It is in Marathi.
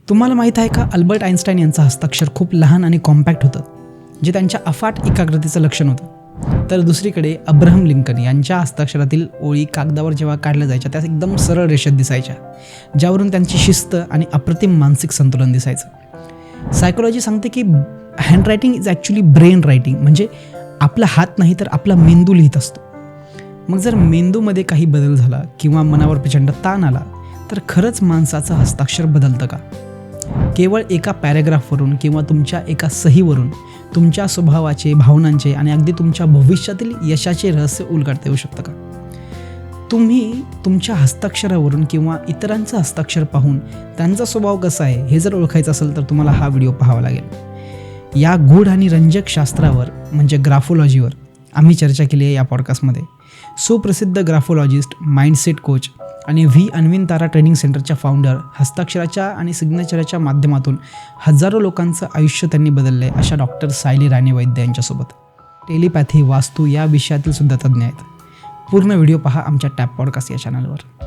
तुम्हाला माहीत आहे का, अल्बर्ट आइन्स्टाईन यांचं हस्ताक्षर खूप लहान आणि कॉम्पॅक्ट होतं, जे त्यांच्या अफाट एकाग्रतेचं लक्षण होतं. तर दुसरीकडे अब्राहम लिंकन यांच्या हस्ताक्षरातील ओळी कागदावर जेव्हा काढल्या जायच्या त्या एकदम सरळ रेषेत दिसायच्या, ज्यावरून त्यांची शिस्त आणि अप्रतिम मानसिक संतुलन दिसायचं. सायकोलॉजी सांगते की handwriting is actually brain writing, म्हणजे आपला हात नाही तर आपला मेंदू लिहित असतो. मग जर मेंदूमध्ये काही बदल झाला किंवा मनावर प्रचंड ताण आला तर खरंच माणसाचं हस्ताक्षर बदलतं का? केवळ एका पॅरेग्राफवरून किंवा तुमच्या एका सहीवरून तुमच्या स्वभावाचे, भावनांचे आणि अगदी तुमच्या भविष्यातील यशाचे रहस्य उलगडता येऊ शकतं का? तुम्ही तुमच्या हस्ताक्षरावरून किंवा इतरांचं हस्ताक्षर पाहून त्यांचा स्वभाव कसा आहे हे जर ओळखायचं असेल तर तुम्हाला हा व्हिडिओ पाहावा लागेल. या गूढ आणि रंजक शास्त्रावर म्हणजे ग्राफोलॉजीवर आम्ही चर्चा केली आहे या पॉडकास्टमध्ये. सुप्रसिद्ध ग्राफोलॉजिस्ट, माइंडसेट कोच आणि अन्विन तारा ट्रेनिंग सेंटरच्या फाउंडर, हस्ताक्षराच्या आणि सिग्नेचरच्या माध्यमातून हजारो लोकांचं आयुष्य त्यांनी बदललं आहे अशा डॉक्टर सायली राणे वैद्य यांच्यासोबत. टेलिपॅथी, वास्तू या विषयातील सुद्धा तज्ज्ञ आहेत. पूर्ण व्हिडिओ पहा आमच्या टॅप पॉडकास्ट या चॅनलवर.